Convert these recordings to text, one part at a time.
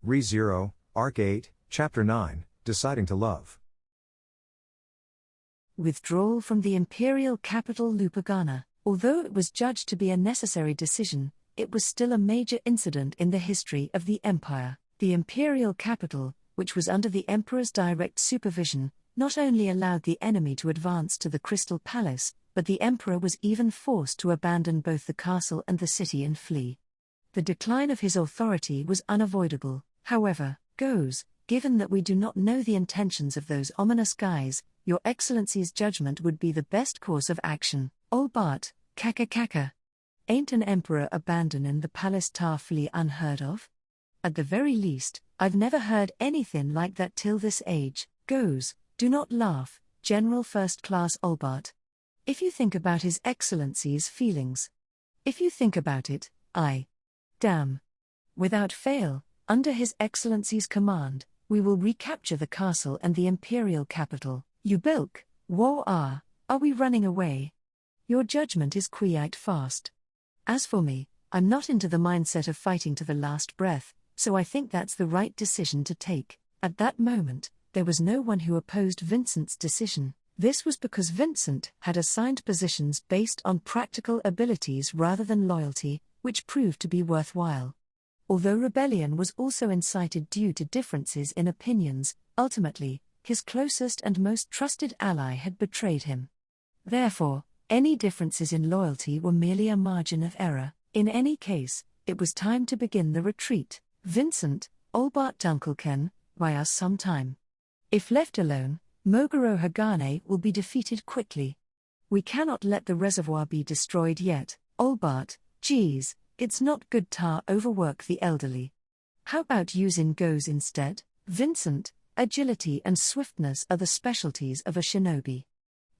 Re-Zero, Arc 8, Chapter 9, Deciding to Love. Withdrawal from the imperial capital Lupagana. Although it was judged to be a necessary decision, it was still a major incident in the history of the empire. The imperial capital, which was under the emperor's direct supervision, not only allowed the enemy to advance to the Crystal Palace, but the emperor was even forced to abandon both the castle and the city and flee. The decline of his authority was unavoidable. However, given that we do not know the intentions of those ominous guys, Your Excellency's judgment would be the best course of action. Olbart, kaka. Ain't an emperor abandonin' the palace ta flee unheard of? At the very least, I've never heard anything like that till this age. Do not laugh, General First Class Olbart. If you think about His Excellency's feelings. If you think about it, damn. Without fail, under His Excellency's command, we will recapture the castle and the imperial capital. You bilk, are we running away? Your judgment is quite fast. As for me, I'm not into the mindset of fighting to the last breath, so I think that's the right decision to take. At that moment, there was no one who opposed Vincent's decision. This was because Vincent had assigned positions based on practical abilities rather than loyalty, which proved to be worthwhile. Although rebellion was also incited due to differences in opinions, ultimately, his closest and most trusted ally had betrayed him. Therefore, any differences in loyalty were merely a margin of error. In any case, it was time to begin the retreat. Vincent, Olbart Dunkelken, buy us some time. If left alone, Moguro Hagane will be defeated quickly. We cannot let the reservoir be destroyed yet. Olbart, geez, it's not good to overwork the elderly. How about using goes instead? Vincent, agility and swiftness are the specialties of a shinobi.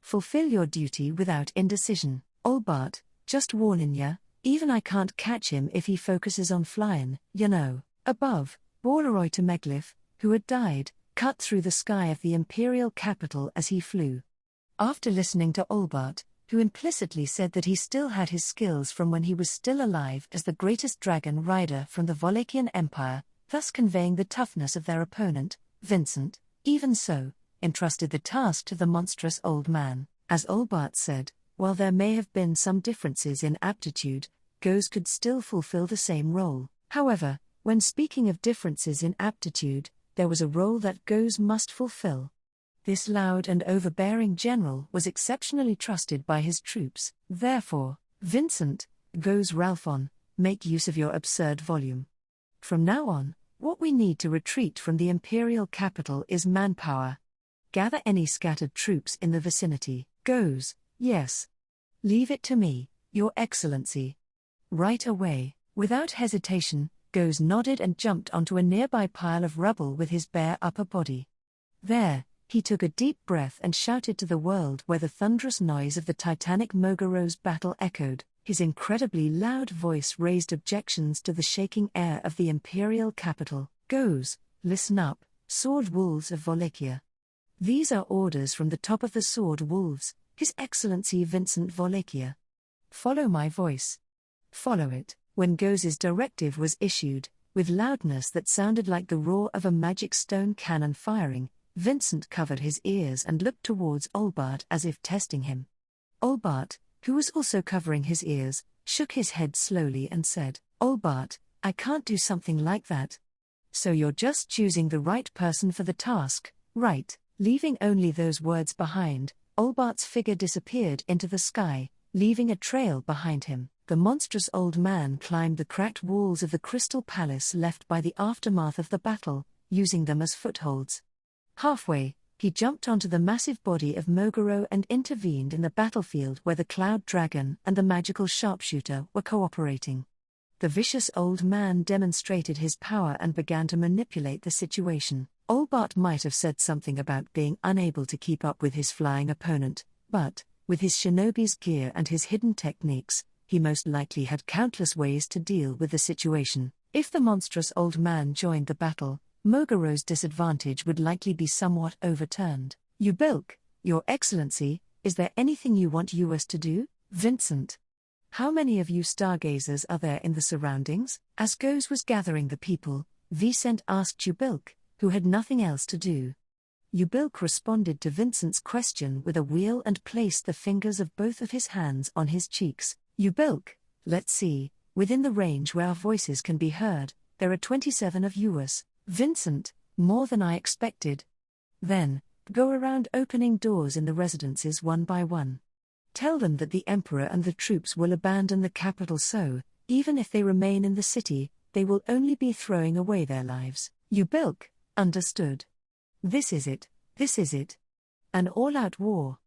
Fulfill your duty without indecision. Olbart, just warnin' ya, even I can't catch him if he focuses on flyin', you know. Above, Borleroy to Meglyph, who had died, cut through the sky of the imperial capital as he flew. After listening to Olbart, who implicitly said that he still had his skills from when he was still alive as the greatest dragon rider from the Wallachian Empire, thus conveying the toughness of their opponent, Vincent, even so, entrusted the task to the monstrous old man. As Olbart said, while there may have been some differences in aptitude, Goes could still fulfill the same role. However, when speaking of differences in aptitude, there was a role that Goes must fulfill. This loud and overbearing general was exceptionally trusted by his troops. Therefore, Vincent, Goes Ralphon, make use of your absurd volume. From now on, what we need to retreat from the imperial capital is manpower. Gather any scattered troops in the vicinity. Goes, yes. Leave it to me, Your Excellency. Right away, without hesitation, Goes nodded and jumped onto a nearby pile of rubble with his bare upper body. There, he took a deep breath and shouted to the world where the thunderous noise of the titanic Moguro's battle echoed. His incredibly loud voice raised objections to the shaking air of the imperial capital. Goes, listen up, sword wolves of Wallachia. These are orders from the top of the sword wolves, His Excellency Vincent Wallachia. Follow my voice. Follow it. When Goes's directive was issued, with loudness that sounded like the roar of a magic stone cannon firing, Vincent covered his ears and looked towards Olbart as if testing him. Olbart, who was also covering his ears, shook his head slowly and said, Olbart, I can't do something like that. So you're just choosing the right person for the task, right? Leaving only those words behind, Olbart's figure disappeared into the sky, leaving a trail behind him. The monstrous old man climbed the cracked walls of the Crystal Palace left by the aftermath of the battle, using them as footholds. Halfway, he jumped onto the massive body of Moguro and intervened in the battlefield where the Cloud Dragon and the magical sharpshooter were cooperating. The vicious old man demonstrated his power and began to manipulate the situation. Olbart might have said something about being unable to keep up with his flying opponent, but, with his shinobi's gear and his hidden techniques, he most likely had countless ways to deal with the situation. If the monstrous old man joined the battle, Moguro's disadvantage would likely be somewhat overturned. You bilk, Your Excellency, is there anything you want us to do? Vincent. How many of you stargazers are there in the surroundings? As Goes was gathering the people, Vicente asked Ubilk, who had nothing else to do. Ubilk responded to Vincent's question with a wheel and placed the fingers of both of his hands on his cheeks. Ubilk, let's see, within the range where our voices can be heard, there are 27 of us. Vincent, more than I expected. Then, go around opening doors in the residences one by one. Tell them that the Emperor and the troops will abandon the capital, so, even if they remain in the city, they will only be throwing away their lives. Ubilk, understood. This is it. An all-out war.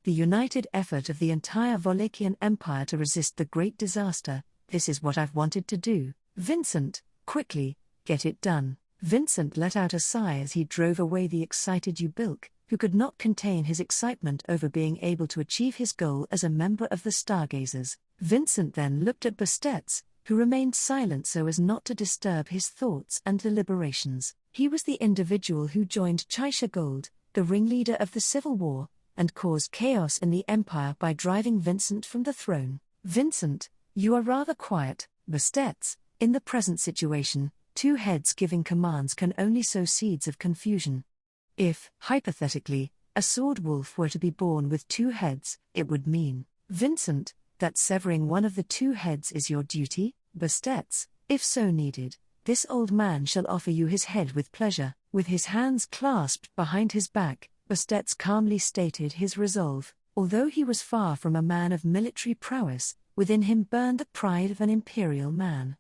The united effort of the entire Wallachian Empire to resist the great disaster. This is what I've wanted to do. Vincent, quickly, get it done. Vincent let out a sigh as he drove away the excited Ubilk, who could not contain his excitement over being able to achieve his goal as a member of the Stargazers. Vincent then looked at Bastetz, who remained silent so as not to disturb his thoughts and deliberations. He was the individual who joined Chaisha Gold, the ringleader of the civil war, and caused chaos in the empire by driving Vincent from the throne. Vincent, you are rather quiet. Bastetz, in the present situation, two heads giving commands can only sow seeds of confusion. If, hypothetically, a sword wolf were to be born with two heads, it would mean, Vincent, that severing one of the two heads is your duty. Bastetz, if so needed, this old man shall offer you his head with pleasure. With his hands clasped behind his back, Bastetz calmly stated his resolve. Although he was far from a man of military prowess, within him burned the pride of an imperial man.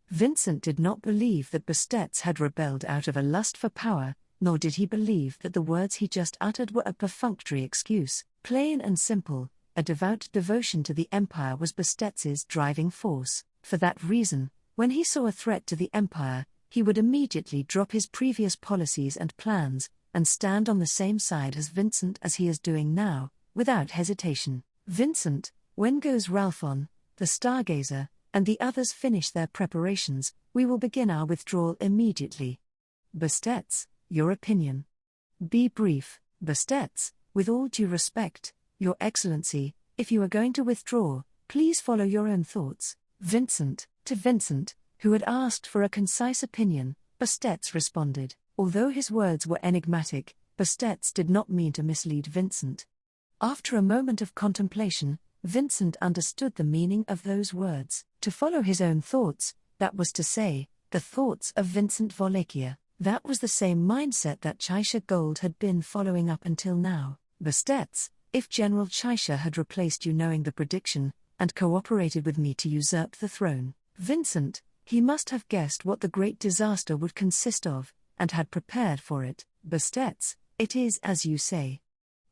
Vincent did not believe that Bastetz had rebelled out of a lust for power, nor did he believe that the words he just uttered were a perfunctory excuse. Plain and simple, a devout devotion to the empire was Bastetz's driving force. For that reason, when he saw a threat to the empire, he would immediately drop his previous policies and plans, and stand on the same side as Vincent as he is doing now, without hesitation. Vincent, when goes Ralphon, the Stargazer, and the others finish their preparations, we will begin our withdrawal immediately. Bastetz, your opinion. Be brief. Bastetz, with all due respect, Your Excellency, if you are going to withdraw, please follow your own thoughts. Vincent, to Vincent, who had asked for a concise opinion, Bastetz responded. Although his words were enigmatic, Bastetz did not mean to mislead Vincent. After a moment of contemplation, Vincent understood the meaning of those words. To follow his own thoughts, that was to say, the thoughts of Vincent Wallachia. That was the same mindset that Chaisha Gold had been following up until now. Bastetz, if General Chaisha had replaced you knowing the prediction, and cooperated with me to usurp the throne, Vincent, he must have guessed what the great disaster would consist of, and had prepared for it. Bastetz, it is as you say.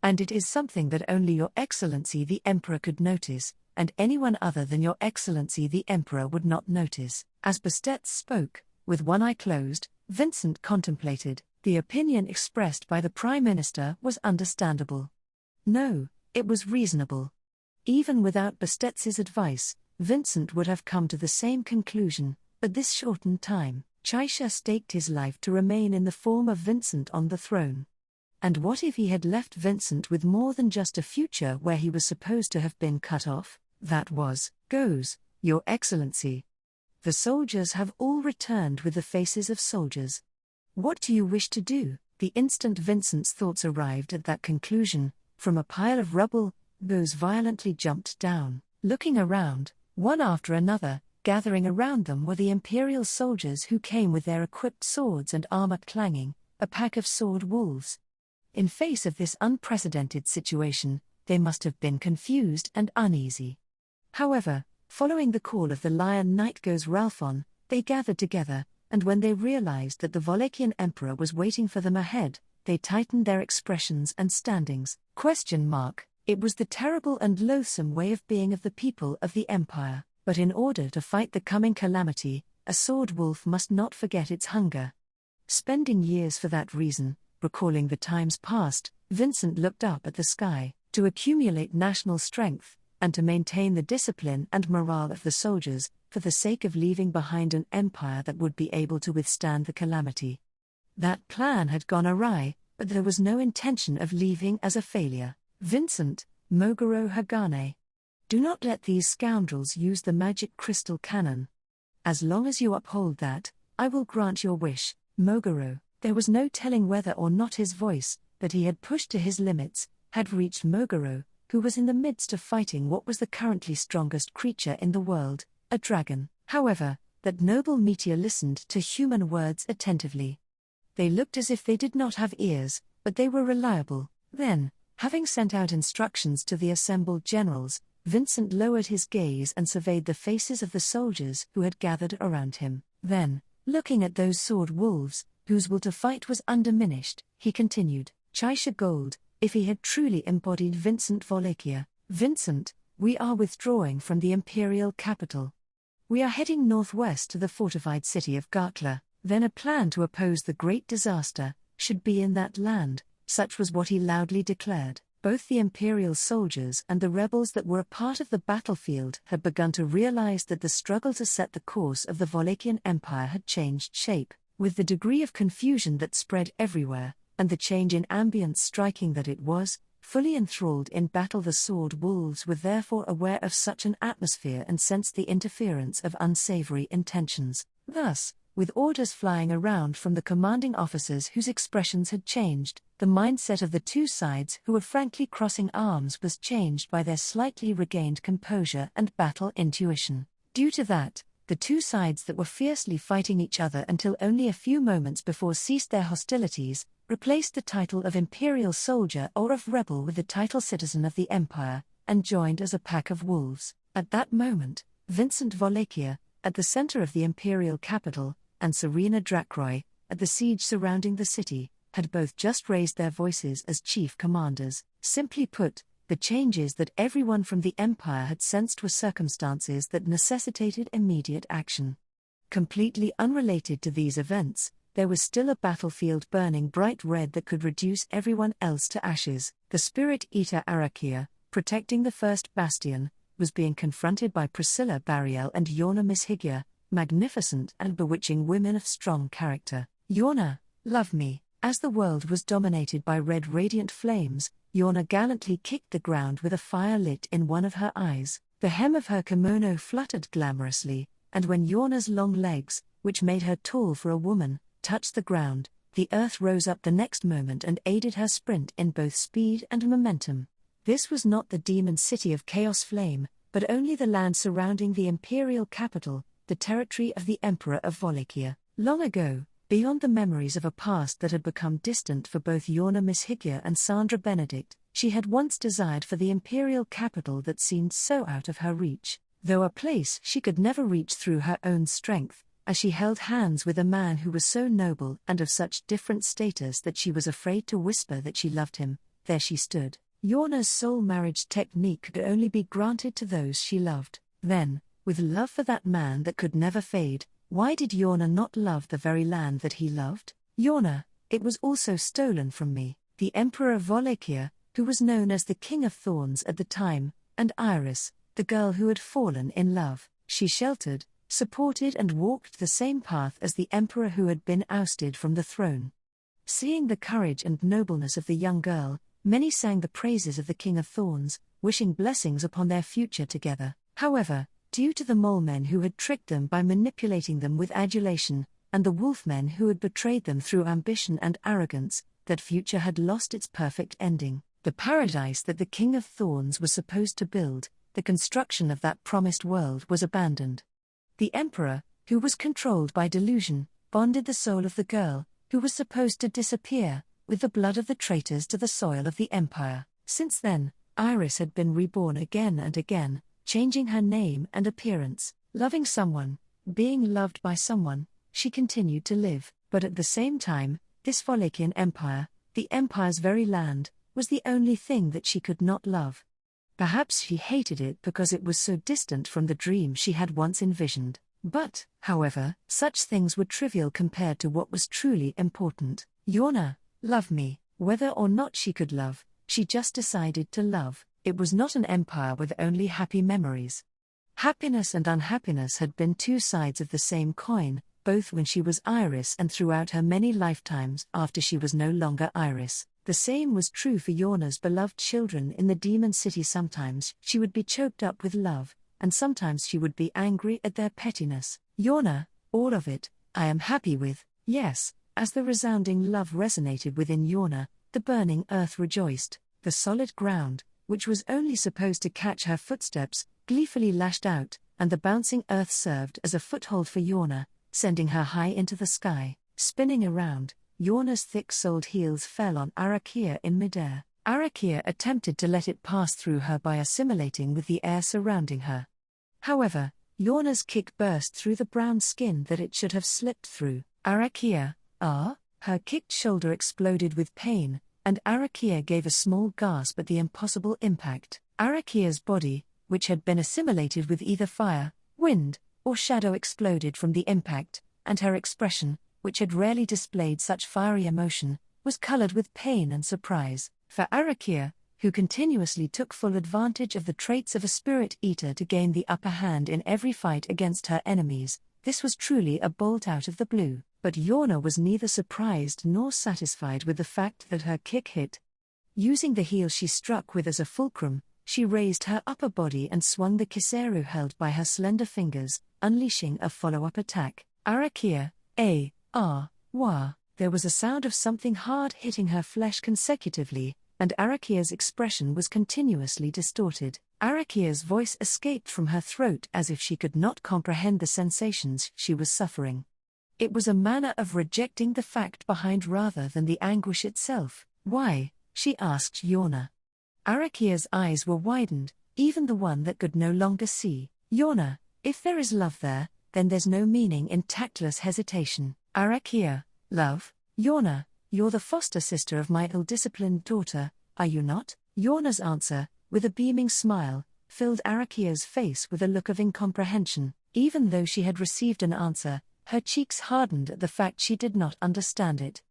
And it is something that only Your Excellency the Emperor could notice, and anyone other than Your Excellency the Emperor would not notice. As Bastetz spoke, with one eye closed, Vincent contemplated. The opinion expressed by the Prime Minister was understandable. No, it was reasonable. Even without Bastetz's advice, Vincent would have come to the same conclusion, but this shortened time. Chaisha staked his life to remain in the form of Vincent on the throne. And what if he had left Vincent with more than just a future where he was supposed to have been cut off? That goes, Your Excellency. The soldiers have all returned with the faces of soldiers. What do you wish to do? The instant Vincent's thoughts arrived at that conclusion, from a pile of rubble, those violently jumped down. Looking around, one after another, gathering around them were the imperial soldiers who came with their equipped swords and armor clanging, a pack of sword wolves. In face of this unprecedented situation, they must have been confused and uneasy. However, following the call of the Lion Knight goes Ralphon, they gathered together, and when they realized that the Wallachian Emperor was waiting for them ahead, they tightened their expressions and standings. It was the terrible and loathsome way of being of the people of the Empire, but in order to fight the coming calamity, a sword wolf must not forget its hunger. Spending years for that reason, recalling the times past, Vincent looked up at the sky. To accumulate national strength, and to maintain the discipline and morale of the soldiers, for the sake of leaving behind an empire that would be able to withstand the calamity. That plan had gone awry, but there was no intention of leaving as a failure. Vincent, Moguro Hagane. Do not let these scoundrels use the magic crystal cannon. As long as you uphold that, I will grant your wish, Mogoro. There was no telling whether or not his voice, that he had pushed to his limits, had reached Mogoro, who was in the midst of fighting what was the currently strongest creature in the world, a dragon. However, that noble meteor listened to human words attentively. They looked as if they did not have ears, but they were reliable. Then, having sent out instructions to the assembled generals, Vincent lowered his gaze and surveyed the faces of the soldiers who had gathered around him. Then, looking at those sword wolves, whose will to fight was undiminished, he continued, Chaisha Gold, if he had truly embodied Vincent Wallachia. Vincent, we are withdrawing from the imperial capital. We are heading northwest to the fortified city of Gartla. Then a plan to oppose the great disaster should be in that land, such was what he loudly declared. Both the imperial soldiers and the rebels that were a part of the battlefield had begun to realize that the struggle to set the course of the Wallachian Empire had changed shape, with the degree of confusion that spread everywhere, and the change in ambience striking that it was. Fully enthralled in battle, the sword wolves were therefore aware of such an atmosphere and sensed the interference of unsavory intentions. Thus, with orders flying around from the commanding officers whose expressions had changed, the mindset of the two sides who were frankly crossing arms was changed by their slightly regained composure and battle intuition. Due to that, the two sides that were fiercely fighting each other until only a few moments before ceased their hostilities, replaced the title of imperial soldier or of rebel with the title citizen of the empire, and joined as a pack of wolves. At that moment, Vincent Wallachia, at the center of the imperial capital, and Serena Drakroy, at the siege surrounding the city, had both just raised their voices as chief commanders. Simply put, the changes that everyone from the empire had sensed were circumstances that necessitated immediate action. Completely unrelated to these events, there was still a battlefield burning bright red that could reduce everyone else to ashes. The Spirit Eater Arakia, protecting the first bastion, was being confronted by Priscilla Bariel and Yorna Mishigia, magnificent and bewitching women of strong character. Yorna, love me. As the world was dominated by red radiant flames, Yorna gallantly kicked the ground with a fire lit in one of her eyes. The hem of her kimono fluttered glamorously, and when Yorna's long legs, which made her tall for a woman, touched the ground, the earth rose up the next moment and aided her sprint in both speed and momentum. This was not the demon city of Chaos Flame, but only the land surrounding the imperial capital, the territory of the Emperor of Wallachia. Long ago, beyond the memories of a past that had become distant for both Yorna Mishigia and Sandra Benedict, she had once desired for the imperial capital that seemed so out of her reach, though a place she could never reach through her own strength, as she held hands with a man who was so noble and of such different status that she was afraid to whisper that she loved him. There she stood. Yorna's soul marriage technique could only be granted to those she loved. Then, with love for that man that could never fade, why did Yorna not love the very land that he loved? Yorna, it was also stolen from me. The Emperor of Wallachia, who was known as the King of Thorns at the time, and Iris, the girl who had fallen in love. She sheltered, supported and walked the same path as the emperor who had been ousted from the throne. Seeing the courage and nobleness of the young girl, many sang the praises of the King of Thorns, wishing blessings upon their future together. However, due to the mole men who had tricked them by manipulating them with adulation, and the wolf men who had betrayed them through ambition and arrogance, that future had lost its perfect ending. The paradise that the King of Thorns was supposed to build, the construction of that promised world was abandoned. The emperor, who was controlled by delusion, bonded the soul of the girl, who was supposed to disappear, with the blood of the traitors to the soil of the empire. Since then, Iris had been reborn again and again, changing her name and appearance, loving someone, being loved by someone. She continued to live, but at the same time, this Wallachian empire, the empire's very land, was the only thing that she could not love. Perhaps she hated it because it was so distant from the dream she had once envisioned. But, however, such things were trivial compared to what was truly important. Yorna, love me. Whether or not she could love, she just decided to love. It was not an empire with only happy memories. Happiness and unhappiness had been two sides of the same coin, both when she was Iris and throughout her many lifetimes after she was no longer Iris. The same was true for Yorna's beloved children in the demon city. Sometimes she would be choked up with love, and sometimes she would be angry at their pettiness. Yorna, all of it, I am happy with, yes. As the resounding love resonated within Yorna, the burning earth rejoiced. The solid ground, which was only supposed to catch her footsteps, gleefully lashed out, and the bouncing earth served as a foothold for Yorna, sending her high into the sky. Spinning around, Yorna's thick-soled heels fell on Arakia in midair. Arakia attempted to let it pass through her by assimilating with the air surrounding her. However, Yorna's kick burst through the brown skin that it should have slipped through. Arakia, her kicked shoulder exploded with pain, and Arakia gave a small gasp at the impossible impact. Arakia's body, which had been assimilated with either fire, wind, or shadow, exploded from the impact, and her expression, which had rarely displayed such fiery emotion, was colored with pain and surprise. For Arakia, who continuously took full advantage of the traits of a spirit eater to gain the upper hand in every fight against her enemies, this was truly a bolt out of the blue. But Yorna was neither surprised nor satisfied with the fact that her kick hit. Using the heel she struck with as a fulcrum, she raised her upper body and swung the kiseru held by her slender fingers, unleashing a follow-up attack. Arakia, wah. There was a sound of something hard hitting her flesh consecutively, and Arakia's expression was continuously distorted. Arakia's voice escaped from her throat as if she could not comprehend the sensations she was suffering. It was a manner of rejecting the fact behind rather than the anguish itself. Why? She asked Yorna. Arakia's eyes were widened, even the one that could no longer see. Yorna, if there is love there, then there's no meaning in tactless hesitation. Arakia, love? Yorna, you're the foster sister of my ill-disciplined daughter, are you not? Yorna's answer, with a beaming smile, filled Arakia's face with a look of incomprehension. Even though she had received an answer, her cheeks hardened at the fact she did not understand it.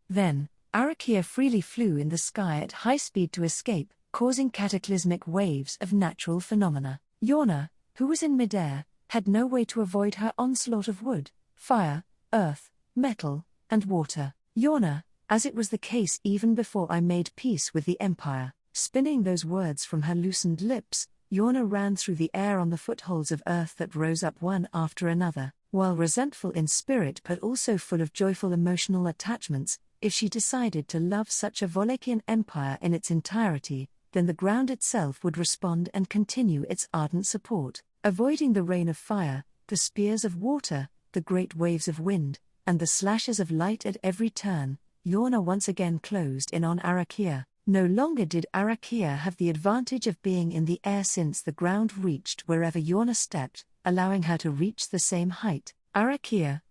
Then, Arakia freely flew in the sky at high speed to escape, causing cataclysmic waves of natural phenomena. Yorna, who was in midair, had no way to avoid her onslaught of wood, fire, earth, metal, and water. Yorna, as it was the case even before I made peace with the Empire. Spinning those words from her loosened lips, Yorna ran through the air on the footholds of earth that rose up one after another. While resentful in spirit but also full of joyful emotional attachments, if she decided to love such a Volakian empire in its entirety, then the ground itself would respond and continue its ardent support. Avoiding the rain of fire, the spears of water, the great waves of wind, and the slashes of light at every turn, Yorna once again closed in on Arakia. No longer did Arakia have the advantage of being in the air since the ground reached wherever Yorna stepped, allowing her to reach the same height. Arakia,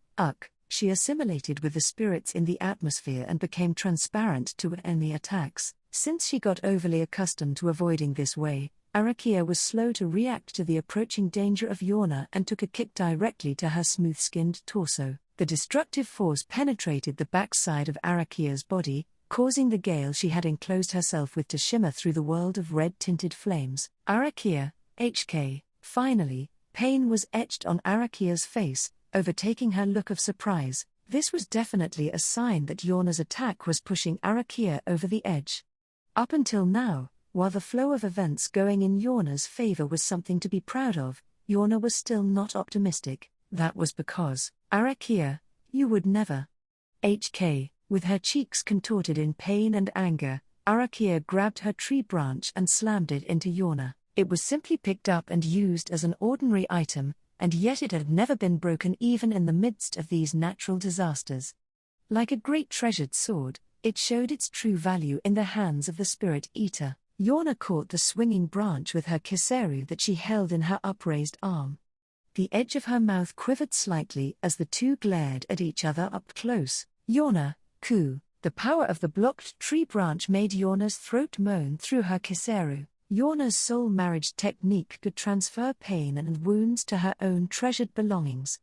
she assimilated with the spirits in the atmosphere and became transparent to enemy attacks. Since she got overly accustomed to avoiding this way, Arakia was slow to react to the approaching danger of Yorna and took a kick directly to her smooth-skinned torso. The destructive force penetrated the backside of Arakia's body, causing the gale she had enclosed herself with to shimmer through the world of red-tinted flames. Arakia, Finally, pain was etched on Arakia's face, overtaking her look of surprise. This was definitely a sign that Yorna's attack was pushing Arakia over the edge. Up until now, while the flow of events going in Yorna's favor was something to be proud of, Yorna was still not optimistic. That was because, Arakia, you would never. With her cheeks contorted in pain and anger, Arakia grabbed her tree branch and slammed it into Yorna. It was simply picked up and used as an ordinary item, and yet it had never been broken even in the midst of these natural disasters. Like a great treasured sword, it showed its true value in the hands of the spirit eater. Yorna caught the swinging branch with her kiseru that she held in her upraised arm. The edge of her mouth quivered slightly as the two glared at each other up close. Yorna, the power of the blocked tree branch made Yorna's throat moan through her kiseru. Yorna's soul marriage technique could transfer pain and wounds to her own treasured belongings.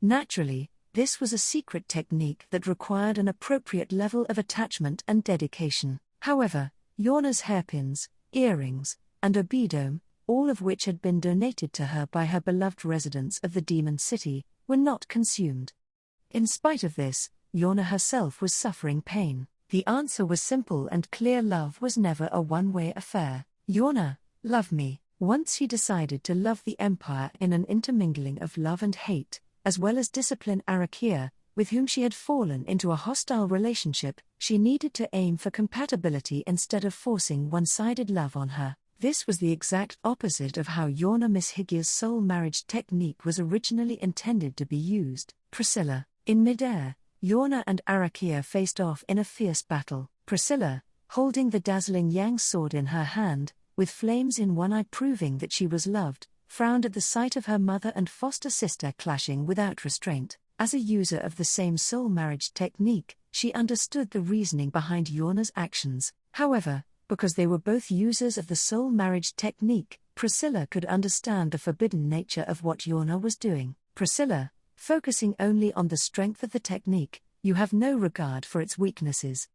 Naturally, this was a secret technique that required an appropriate level of attachment and dedication. However, Yorna's hairpins, earrings, and obidome, all of which had been donated to her by her beloved residents of the Demon City, were not consumed. In spite of this, Yorna herself was suffering pain. The answer was simple and clear: love was never a one-way affair. Yorna, love me. Once she decided to love the Empire in an intermingling of love and hate, as well as discipline Arakia, with whom she had fallen into a hostile relationship, she needed to aim for compatibility instead of forcing one-sided love on her. This was the exact opposite of how Yorna Miss Higgia's soul marriage technique was originally intended to be used. Priscilla. In midair, Yorna and Arakia faced off in a fierce battle. Priscilla, holding the dazzling yang sword in her hand, with flames in one eye proving that she was loved, frowned at the sight of her mother and foster sister clashing without restraint. As a user of the same soul marriage technique, she understood the reasoning behind Yorna's actions. However, because they were both users of the soul marriage technique, Priscilla could understand the forbidden nature of what Yorna was doing. Priscilla, focusing only on the strength of the technique, you have no regard for its weaknesses.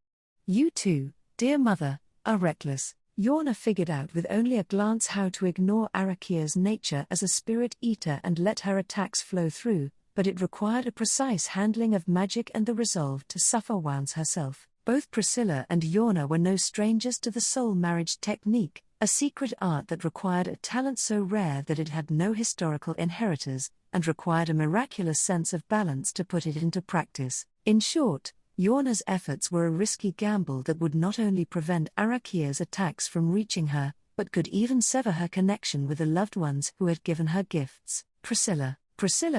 You too, dear mother, are reckless. Yorna figured out with only a glance how to ignore Arakia's nature as a spirit eater and let her attacks flow through, but it required a precise handling of magic and the resolve to suffer wounds herself. Both Priscilla and Yorna were no strangers to the soul marriage technique, a secret art that required a talent so rare that it had no historical inheritors, and required a miraculous sense of balance to put it into practice. In short, Yorna's efforts were a risky gamble that would not only prevent Arakia's attacks from reaching her, but could even sever her connection with the loved ones who had given her gifts. Priscilla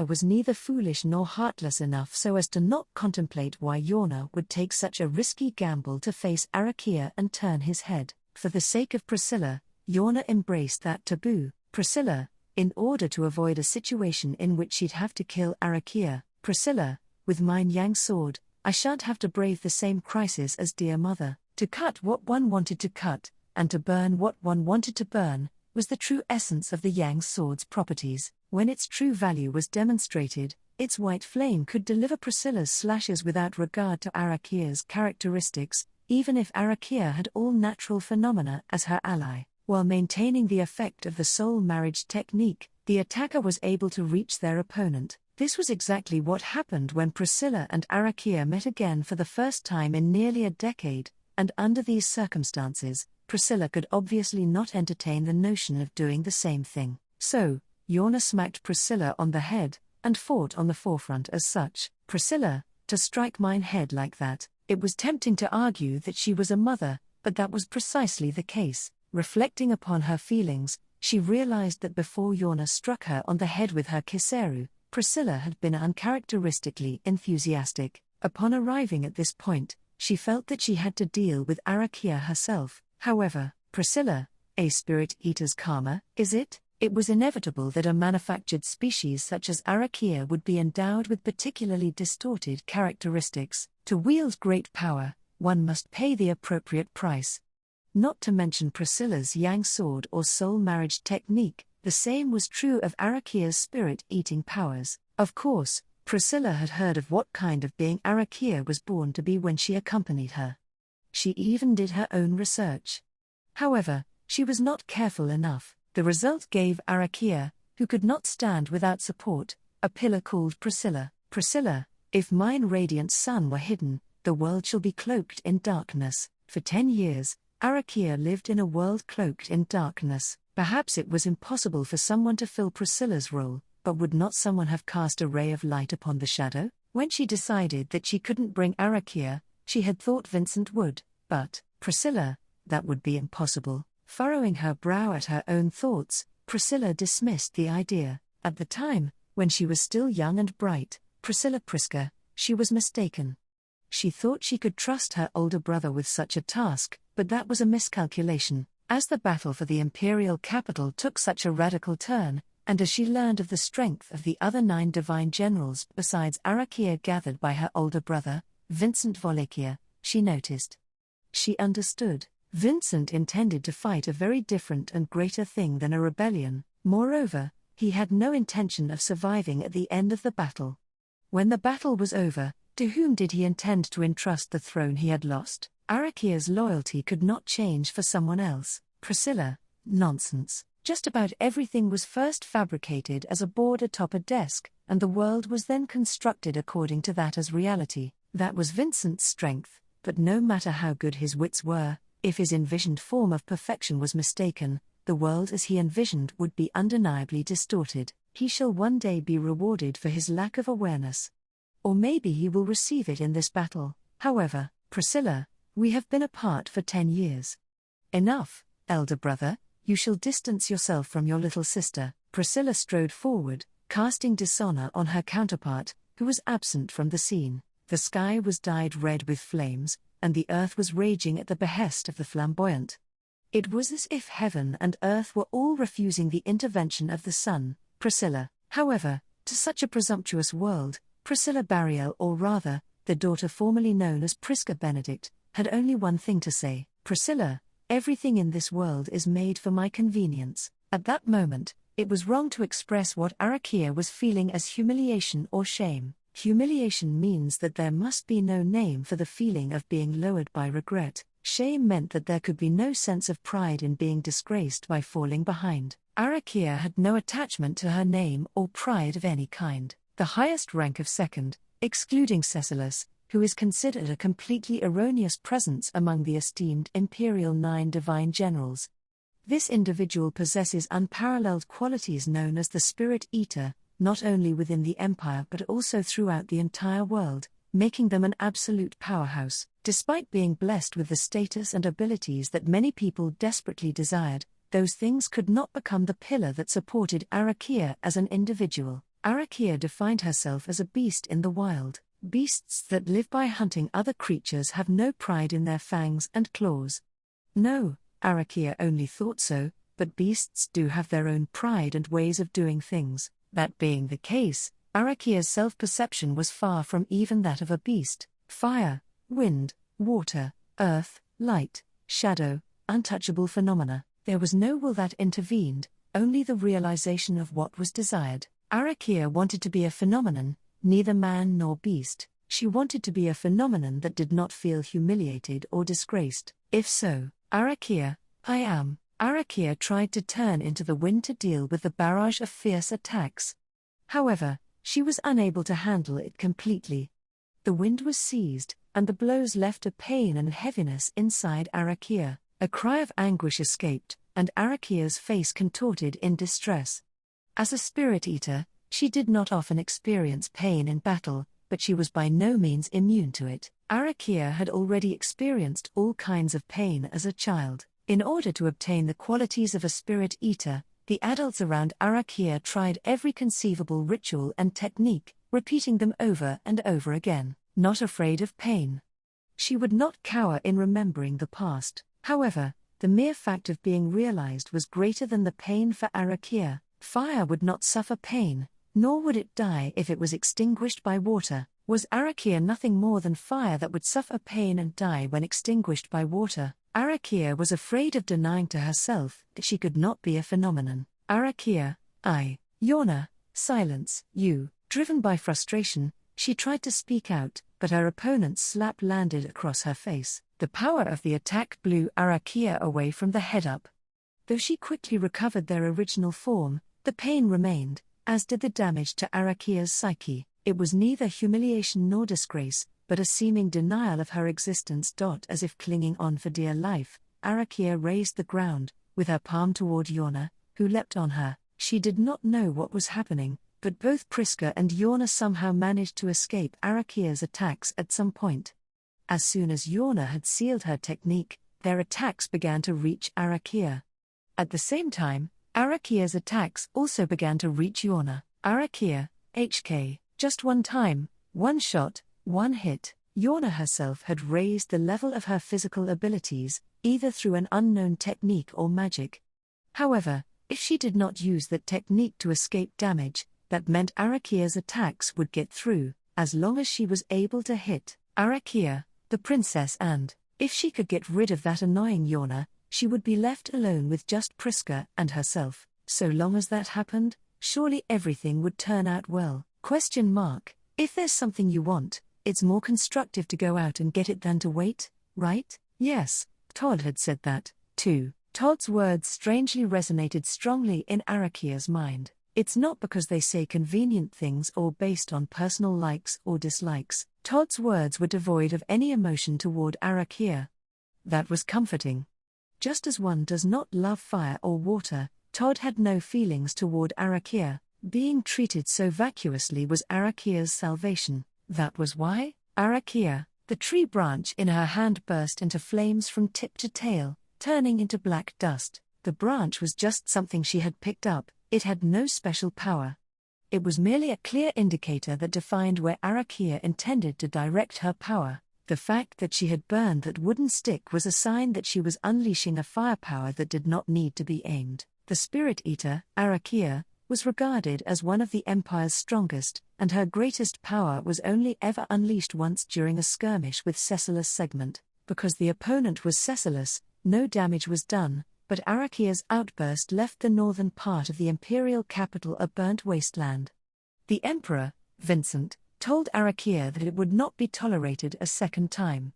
was neither foolish nor heartless enough so as to not contemplate why Yorna would take such a risky gamble to face Arakia and turn his head. For the sake of Priscilla, Yorna embraced that taboo. Priscilla, in order to avoid a situation in which she'd have to kill Arakia, Priscilla, with mine yang sword, I shan't have to brave the same crisis as dear mother. To cut what one wanted to cut, and to burn what one wanted to burn, was the true essence of the yang sword's properties. When its true value was demonstrated, its white flame could deliver Priscilla's slashes without regard to Arakia's characteristics, even if Arakia had all natural phenomena as her ally. While maintaining the effect of the soul marriage technique, the attacker was able to reach their opponent. This was exactly what happened when Priscilla and Arakia met again for the first time in nearly a decade, and under these circumstances, Priscilla could obviously not entertain the notion of doing the same thing. So, Yorna smacked Priscilla on the head, and fought on the forefront as such. Priscilla, to strike mine head like that, it was tempting to argue that she was a mother, but that was precisely the case. Reflecting upon her feelings, she realized that before Yorna struck her on the head with her kiseru, Priscilla had been uncharacteristically enthusiastic. Upon arriving at this point, she felt that she had to deal with Arakia herself. However, Priscilla, a spirit eater's karma, is it? It was inevitable that a manufactured species such as Arakia would be endowed with particularly distorted characteristics. To wield great power, one must pay the appropriate price. Not to mention Priscilla's yang sword or soul marriage technique, the same was true of Arakia's spirit-eating powers. Of course, Priscilla had heard of what kind of being Arakia was born to be when she accompanied her. She even did her own research. However, she was not careful enough. The result gave Arakia, who could not stand without support, a pillar called Priscilla. Priscilla, if mine radiant sun were hidden, the world shall be cloaked in darkness. For 10 years, Arakia lived in a world cloaked in darkness. Perhaps it was impossible for someone to fill Priscilla's role, but would not someone have cast a ray of light upon the shadow? When she decided that she couldn't bring Arakia, she had thought Vincent would, but, Priscilla, that would be impossible. Furrowing her brow at her own thoughts, Priscilla dismissed the idea. At the time, when she was still young and bright, Priscilla Priska, she was mistaken. She thought she could trust her older brother with such a task, but that was a miscalculation. As the battle for the imperial capital took such a radical turn, and as she learned of the strength of the other 9 divine generals besides Arakia gathered by her older brother, Vincent Volakia, she noticed. She understood. Vincent intended to fight a very different and greater thing than a rebellion. Moreover, he had no intention of surviving at the end of the battle. When the battle was over, to whom did he intend to entrust the throne he had lost? Arakia's loyalty could not change for someone else. Priscilla, nonsense. Just about everything was first fabricated as a board atop a desk, and the world was then constructed according to that as reality. That was Vincent's strength, but no matter how good his wits were, if his envisioned form of perfection was mistaken, the world as he envisioned would be undeniably distorted. He shall one day be rewarded for his lack of awareness. Or maybe he will receive it in this battle. However, Priscilla, we have been apart for 10 years. Enough, elder brother, you shall distance yourself from your little sister. Priscilla strode forward, casting dishonor on her counterpart, who was absent from the scene. The sky was dyed red with flames, and the earth was raging at the behest of the flamboyant. It was as if heaven and earth were all refusing the intervention of the sun. Priscilla, however, to such a presumptuous world, Priscilla Bariel, or rather, the daughter formerly known as Prisca Benedict, had only one thing to say: Priscilla, everything in this world is made for my convenience. At that moment, it was wrong to express what Arakia was feeling as humiliation or shame. Humiliation means that there must be no name for the feeling of being lowered by regret. Shame meant that there could be no sense of pride in being disgraced by falling behind. Arakia had no attachment to her name or pride of any kind. The highest rank of second, excluding Cecilus, who is considered a completely erroneous presence among the esteemed imperial 9 divine generals. This individual possesses unparalleled qualities known as the Spirit Eater, not only within the empire but also throughout the entire world, making them an absolute powerhouse. Despite being blessed with the status and abilities that many people desperately desired, those things could not become the pillar that supported Arakia as an individual. Arakia defined herself as a beast in the wild. Beasts that live by hunting other creatures have no pride in their fangs and claws. No, Arakia only thought so, but beasts do have their own pride and ways of doing things. That being the case, Arakia's self-perception was far from even that of a beast. Fire, wind, water, earth, light, shadow, untouchable phenomena. There was no will that intervened, only the realization of what was desired. Arakia wanted to be a phenomenon, neither man nor beast. She wanted to be a phenomenon that did not feel humiliated or disgraced. If so, Arakia, I am. Arakia tried to turn into the wind to deal with the barrage of fierce attacks. However, she was unable to handle it completely. The wind was seized, and the blows left a pain and heaviness inside Arakia. A cry of anguish escaped, and Arakia's face contorted in distress. As a spirit eater, she did not often experience pain in battle, but she was by no means immune to it. Arakia had already experienced all kinds of pain as a child. In order to obtain the qualities of a spirit eater, the adults around Arakia tried every conceivable ritual and technique, repeating them over and over again, not afraid of pain. She would not cower in remembering the past. However, the mere fact of being realized was greater than the pain for Arakia. Fire would not suffer pain, nor would it die if it was extinguished by water. Was Arakia nothing more than fire that would suffer pain and die when extinguished by water? Arakia was afraid of denying to herself that she could not be a phenomenon. Arakia, I, Yorna, silence, you. Driven by frustration, she tried to speak out, but her opponent's slap landed across her face. The power of the attack blew Arakia away from the head up. Though she quickly recovered their original form, the pain remained, as did the damage to Arakia's psyche. It was neither humiliation nor disgrace, but a seeming denial of her existence. As if clinging on for dear life, Arakia raised the ground, with her palm toward Yorna, who leapt on her. She did not know what was happening, but both Prisca and Yorna somehow managed to escape Arakia's attacks at some point. As soon as Yorna had sealed her technique, their attacks began to reach Arakia. At the same time, Arakia's attacks also began to reach Yorna. Arakia, HK, just one time, one shot, one hit. Yorna herself had raised the level of her physical abilities, either through an unknown technique or magic. However, if she did not use that technique to escape damage, that meant Arakia's attacks would get through, as long as she was able to hit Arakia, the princess, and, if she could get rid of that annoying Yorna, she would be left alone with just Prisca and herself. So long as that happened, surely everything would turn out well. If there's something you want, it's more constructive to go out and get it than to wait, right? Yes, Todd had said that, too. Todd's words strangely resonated strongly in Arakia's mind. It's not because they say convenient things or based on personal likes or dislikes. Todd's words were devoid of any emotion toward Arakia. That was comforting. Just as one does not love fire or water, Todd had no feelings toward Arakia. Being treated so vacuously was Arakia's salvation. That was why, Arakia, the tree branch in her hand burst into flames from tip to tail, turning into black dust. The branch was just something she had picked up, it had no special power. It was merely a clear indicator that defined where Arakia intended to direct her power. The fact that she had burned that wooden stick was a sign that she was unleashing a firepower that did not need to be aimed. The Spirit Eater, Arakia, was regarded as one of the Empire's strongest, and her greatest power was only ever unleashed once during a skirmish with Cecilus Segment. Because the opponent was Cecilus, no damage was done, but Arakia's outburst left the northern part of the imperial capital a burnt wasteland. The Emperor, Vincent, told Arakia that it would not be tolerated a second time.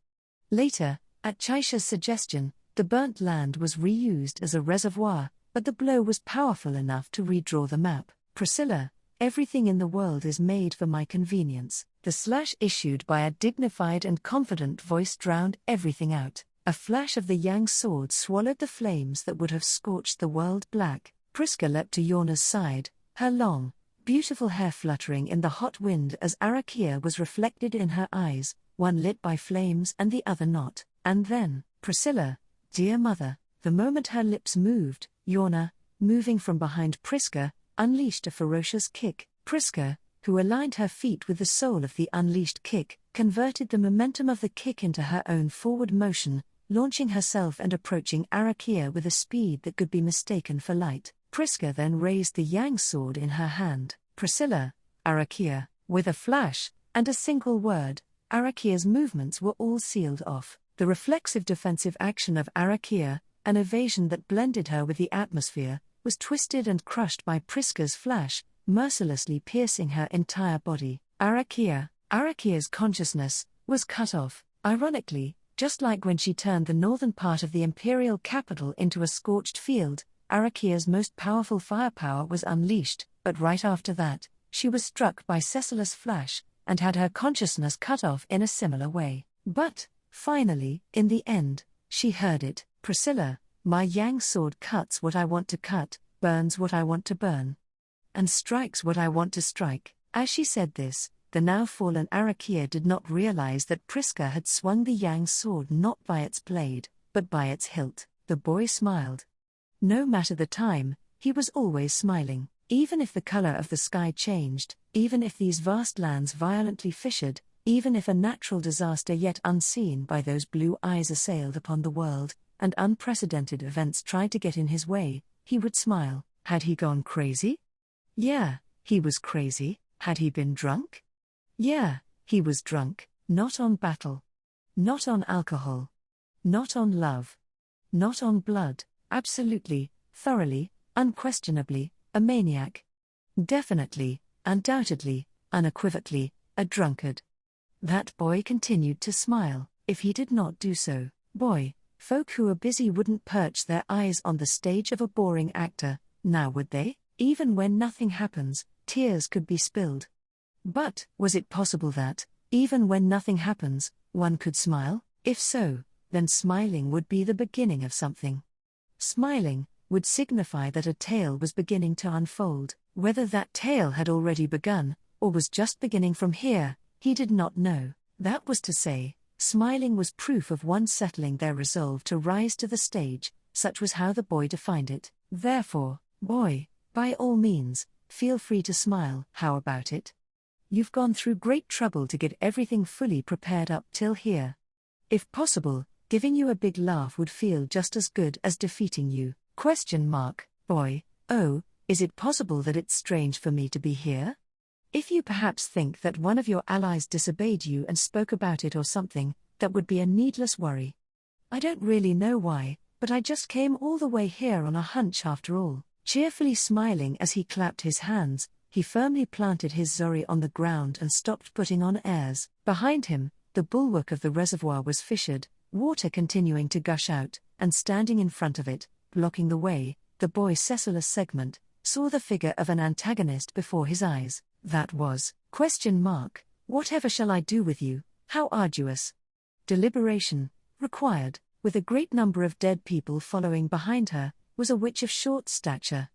Later, at Chaisha's suggestion, the burnt land was reused as a reservoir, but the blow was powerful enough to redraw the map. Priscilla, everything in the world is made for my convenience. The slash issued by a dignified and confident voice drowned everything out. A flash of the Yang sword swallowed the flames that would have scorched the world black. Prisca leapt to Yorna's side, her long, beautiful hair fluttering in the hot wind as Arakia was reflected in her eyes, one lit by flames and the other not. And then, Priscilla, dear mother, the moment her lips moved, Yorna, moving from behind Prisca, unleashed a ferocious kick. Prisca, who aligned her feet with the sole of the unleashed kick, converted the momentum of the kick into her own forward motion, launching herself and approaching Arakia with a speed that could be mistaken for light. Prisca then raised the Yang sword in her hand. Priscilla, Arakia, with a flash, and a single word, Arakia's movements were all sealed off. The reflexive defensive action of Arakia, an evasion that blended her with the atmosphere, was twisted and crushed by Prisca's flash, mercilessly piercing her entire body. Arakia's consciousness, was cut off, ironically, just like when she turned the northern part of the imperial capital into a scorched field. Arakia's most powerful firepower was unleashed, but right after that, she was struck by Cecilus' flash, and had her consciousness cut off in a similar way. But, finally, in the end, she heard it. Priscilla, my Yang sword cuts what I want to cut, burns what I want to burn, and strikes what I want to strike. As she said this, the now fallen Arakia did not realize that Prisca had swung the Yang sword not by its blade, but by its hilt. The boy smiled. No matter the time, he was always smiling. Even if the color of the sky changed, even if these vast lands violently fissured, even if a natural disaster yet unseen by those blue eyes assailed upon the world, and unprecedented events tried to get in his way, he would smile. Had he gone crazy? Yeah, he was crazy. Had he been drunk? Yeah, he was drunk. Not on battle. Not on alcohol. Not on love. Not on blood. Absolutely, thoroughly, unquestionably, a maniac. Definitely, undoubtedly, unequivocally, a drunkard. That boy continued to smile. If he did not do so, folk who are busy wouldn't perch their eyes on the stage of a boring actor, now would they? Even when nothing happens, tears could be spilled. But, was it possible that, even when nothing happens, one could smile? If so, then smiling would be the beginning of something. Smiling would signify that a tale was beginning to unfold. Whether that tale had already begun, or was just beginning from here, he did not know. That was to say, smiling was proof of one settling their resolve to rise to the stage, such was how the boy defined it. Therefore, boy, by all means, feel free to smile. How about it? You've gone through great trouble to get everything fully prepared up till here. If possible, giving you a big laugh would feel just as good as defeating you. Boy, oh, is it possible that it's strange for me to be here? If you perhaps think that one of your allies disobeyed you and spoke about it or something, that would be a needless worry. I don't really know why, but I just came all the way here on a hunch after all. Cheerfully smiling as he clapped his hands, he firmly planted his Zori on the ground and stopped putting on airs. Behind him, the bulwark of the reservoir was fissured, water continuing to gush out, and standing in front of it, blocking the way, the boy Cecilus Segment saw the figure of an antagonist before his eyes. That was, whatever shall I do with you, how arduous? Deliberation, required, with a great number of dead people following behind her, was a witch of short stature.